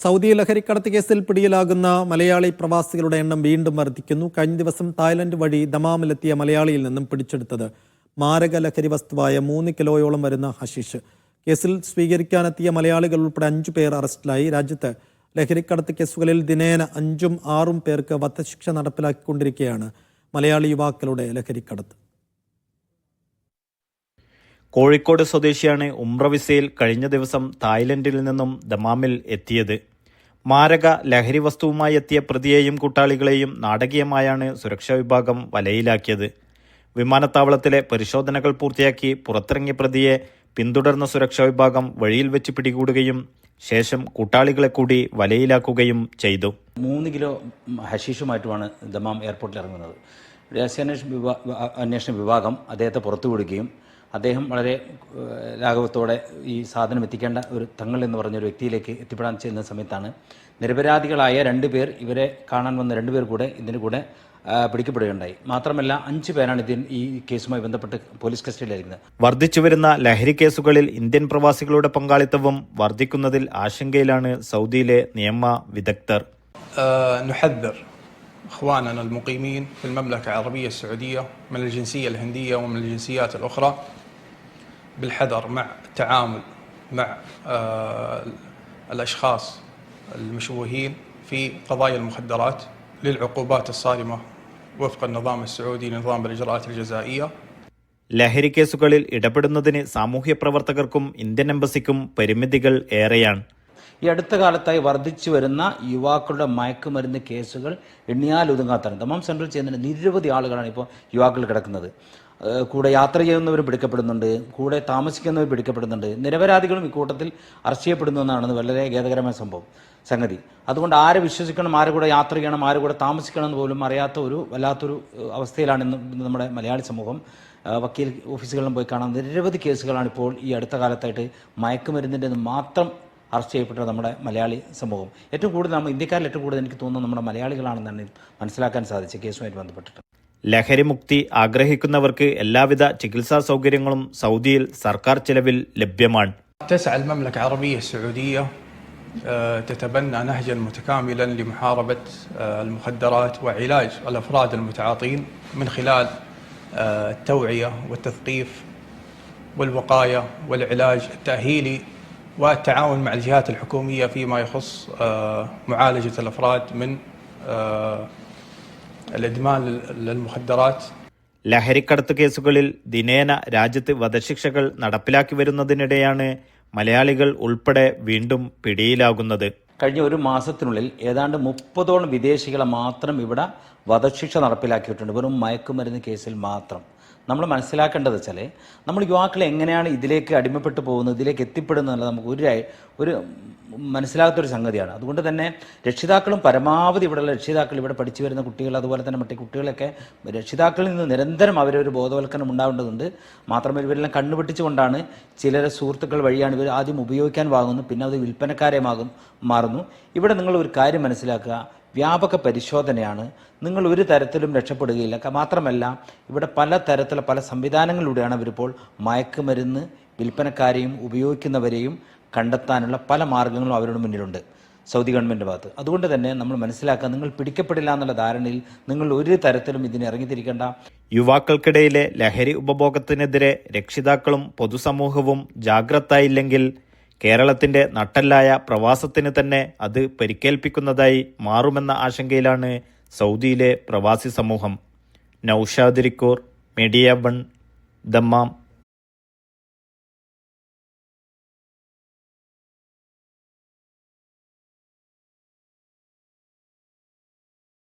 Saudi ലഹരിക്കടത്ത് കേസിൽ പിടിയിലാകുന്ന മലയാളി പ്രവാസികളുടെ എണ്ണം വീണ്ടും വർദ്ധിക്കുന്നു. കഴിഞ്ഞ ദിവസം തായ്ലൻഡ് വഴി ദമാമിലെത്തിയ മലയാളിയിൽ നിന്നും പിടിച്ചെടുത്തത് മാരക ലഹരി വസ്തുവായ 3 കിലോയോളം വരുന്ന ഹഷീഷ്. കേസിൽ സ്വീകരിക്കാനെത്തിയ മലയാളികൾ ഉൾപ്പെടെ 5 പേർ അറസ്റ്റിലായി. രാജ്യത്ത് ലഹരിക്കടത്ത് കേസുകളിൽ ദിനേന 5ഉം 6ഉം പേർക്ക് വധശിക്ഷ നടപ്പിലാക്കിക്കൊണ്ടിരിക്കുകയാണ് മലയാളി യുവാക്കളുടെ ലഹരിക്കടത്ത്. കോഴിക്കോട് സ്വദേശിയാണ് ഉംറ വിസയിൽ കഴിഞ്ഞ ദിവസം തായ്ലൻഡിൽ നിന്നും ദമാമിൽ എത്തിയത്. മാരക ലഹരി വസ്തുവുമായി എത്തിയ പ്രതിയെയും കൂട്ടാളികളെയും നാടകീയമായാണ് സുരക്ഷാ വിഭാഗം വലയിലാക്കിയത്. വിമാനത്താവളത്തിലെ പരിശോധനകൾ പൂർത്തിയാക്കി പുറത്തിറങ്ങിയ പ്രതിയെ പിന്തുടർന്ന സുരക്ഷാ വിഭാഗം വഴിയിൽ വെച്ച് പിടികൂടുകയും ശേഷം കൂട്ടാളികളെ കൂടി വലയിലാക്കുകയും ചെയ്തു. 3 കിലോ ഹഷീഷുമായിട്ടുമാണ് ദമാം എയർപോർട്ടിൽ ഇറങ്ങുന്നത്. രഹസ്യാന്വേഷണ വിഭാഗം അദ്ദേഹത്തെ പുറത്തുവിടുകയും അദ്ദേഹം വളരെ ലാഘവത്തോടെ ഈ സാധനം എത്തിക്കേണ്ട ഒരു തങ്ങൾ എന്ന് പറഞ്ഞൊരു വ്യക്തിയിലേക്ക് എത്തിപ്പെടാൻ ചെയ്യുന്ന സമയത്താണ് നിരപരാധികളായ 2 പേർ, ഇവരെ കാണാൻ വന്ന 2 പേർ കൂടെ ഇതിന് കൂടെ പിടിക്കപ്പെടുകയുണ്ടായി. മാത്രമല്ല 5 പേരാണ് ഈ കേസുമായി ബന്ധപ്പെട്ട് പോലീസ് കസ്റ്റഡിയിലായിരിക്കുന്നത്. വർദ്ധിച്ചുവരുന്ന ലഹരി കേസുകളിൽ ഇന്ത്യൻ പ്രവാസികളുടെ പങ്കാളിത്തവും വർദ്ധിക്കുന്നതിൽ ആശങ്കയിലാണ് സൗദിയിലെ നിയമ വിദഗ്ധർ. إخواننا المقيمين في المملكة العربية السعودية من الجنسية الهندية ومن الجنسيات الأخرى بالحذر مع التعامل مع الأشخاص المشوهين في قضايا المخدرات للعقوبات الصارمة وفق النظام السعودي لنظام الإجراءات الجزائية. ലഹരി കേസുകളിൽ ഇടപെടുന്നതിന് സാമൂഹ്യ പ്രവർത്തകർക്കും ഇന്ത്യൻ എംബസിക്കും പരിമിതികൾ ഏറെയാണ്. ഈ അടുത്ത കാലത്തായി വർദ്ധിച്ചു വരുന്ന യുവാക്കളുടെ മയക്കുമരുന്ന് കേസുകൾ എണ്ണിയാലൊതുങ്ങാത്താണ്. ദമാം സെൻട്രൽ ചെയ്യുന്ന നിരവധി ആളുകളാണ് ഇപ്പോൾ യുവാക്കൾ കിടക്കുന്നത്. കൂടെ യാത്ര ചെയ്യുന്നവർ പിടിക്കപ്പെടുന്നുണ്ട്, കൂടെ താമസിക്കുന്നവർ പിടിക്കപ്പെടുന്നുണ്ട്. നിരപരാധികളും ഇക്കൂട്ടത്തിൽ അറസ്റ്റ് ചെയ്യപ്പെടുന്നു എന്നാണ് വളരെ ഖേദകരമായ സംഗതി. അതുകൊണ്ട് ആരെ വിശ്വസിക്കണം, ആരെ കൂടെ യാത്ര ചെയ്യണം, ആരെ കൂടെ താമസിക്കണം എന്ന് പോലും അറിയാത്ത വല്ലാത്തൊരു അവസ്ഥയിലാണ് ഇന്ന് നമ്മുടെ മലയാളി സമൂഹം. വക്കീൽ ഓഫീസുകളിലും പോയി കാണാൻ നിരവധി കേസുകളാണ് ഇപ്പോൾ ഈ അടുത്ത കാലത്തായിട്ട് മയക്കുമരുന്നിൻ്റെ മാത്രം അറസ്റ്റ് ചെയ്യപ്പെട്ട നമ്മുടെ മലയാളി സമൂഹം. ഏറ്റവും കൂടുതൽ ഇന്ത്യക്കാരിൽ ഏറ്റവും കൂടുതൽ എനിക്ക് തോന്നുന്നു നമ്മുടെ മലയാളികളാണെന്നാണ് മനസ്സിലാക്കാൻ സാധിച്ച കേസുമായിട്ട് ബന്ധപ്പെട്ടിട്ട്. ലഹരി മുക്തി ആഗ്രഹിക്കുന്നവർക്ക് എല്ലാവിധ ചികിത്സാ സൗകര്യങ്ങളും സൗദിയിൽ സർക്കാർ ചെലവിൽ ലഭ്യമാണ്. تسعى المملكة العربية السعودية تتبنى نهجا متكاملا لمحاربة المخدرات وعلاج الأفراد المتعاطين من خلال التوعية والتثقيف والوقاية والعلاج التأهيلي والتعاون مع الجهات الحكومية فيما يخص معالجة الأفراد من الإدمان للمخدرات. ലഹരിക്കടത്ത് കേസുകളിൽ ദിനേന രാജ്യത്ത് വധശിക്ഷകൾ നടപ്പിലാക്കി വരുന്നതിനിടെയാണ് മലയാളികൾ ഉൾപ്പെടെ വീണ്ടും പിടിയിലാകുന്നത്. കഴിഞ്ഞ ഒരു മാസത്തിനുള്ളിൽ ഏതാണ്ട് 30ഓളം വിദേശികളെ മാത്രം ഇവിടെ വധശിക്ഷ നടപ്പിലാക്കിയിട്ടുണ്ട്, വെറും മയക്കുമരുന്ന് കേസിൽ മാത്രം. നമ്മൾ മനസ്സിലാക്കേണ്ടത് വെച്ചാൽ നമ്മൾ യുവാക്കൾ എങ്ങനെയാണ് ഇതിലേക്ക് അടിമപ്പെട്ടു പോകുന്നത്, ഇതിലേക്ക് എത്തിപ്പെടുന്നത് എന്നുള്ളത് നമുക്ക് ഒരു മനസ്സിലാകാത്തൊരു സംഗതിയാണ്. അതുകൊണ്ട് തന്നെ രക്ഷിതാക്കളും പരമാവധി ഇവിടെയുള്ള രക്ഷിതാക്കൾ, ഇവിടെ പഠിച്ചു വരുന്ന കുട്ടികൾ, അതുപോലെ തന്നെ മറ്റേ കുട്ടികളൊക്കെ രക്ഷിതാക്കളിൽ നിന്ന് നിരന്തരം അവരൊരു ബോധവൽക്കരണം ഉണ്ടാവേണ്ടതുണ്ട്. മാത്രമല്ല ഇവരെല്ലാം കണ്ണുപെട്ടിച്ചുകൊണ്ടാണ് ചിലരെ സുഹൃത്തുക്കൾ വഴിയാണ് ഇവർ ആദ്യം ഉപയോഗിക്കാൻ വാങ്ങുന്നു, പിന്നെ അത് വിൽപ്പനക്കാരെ മാറുന്നു. ഇവിടെ നിങ്ങൾ ഒരു കാര്യം മനസ്സിലാക്കുക, വ്യാപക പരിശോധനയാണ്. നിങ്ങൾ ഒരു തരത്തിലും രക്ഷപ്പെടുകയില്ല. മാത്രമല്ല ഇവിടെ പല തരത്തിലുള്ള പല സംവിധാനങ്ങളിലൂടെയാണ് അവരിപ്പോൾ മയക്കുമരുന്ന് വിൽപ്പനക്കാരെയും ഉപയോഗിക്കുന്നവരെയും കണ്ടെത്താനുള്ള പല മാർഗങ്ങളും അവരുടെ മുന്നിലുണ്ട് സൗദി ഗവൺമെൻറ് ഭാഗത്ത്. അതുകൊണ്ട് തന്നെ നമ്മൾ മനസ്സിലാക്കുക, നിങ്ങൾ പിടിക്കപ്പെടില്ല എന്നുള്ള ധാരണയിൽ നിങ്ങൾ ഒരു തരത്തിലും ഇതിന് ഇറങ്ങിത്തിരിക്കേണ്ട. യുവാക്കൾക്കിടയിലെ ലഹരി ഉപഭോഗത്തിനെതിരെ രക്ഷിതാക്കളും പൊതുസമൂഹവും ജാഗ്രതായില്ലെങ്കിൽ കേരളത്തിന്റെ നട്ടെല്ലായ പ്രവാസത്തിന് തന്നെ അത് പരിക്കേൽപ്പിക്കുന്നതായി മാറുമെന്ന ആശങ്കയിലാണ് സൗദിയിലെ പ്രവാസി സമൂഹം. Naushad Rikkur, media 1, Dammam.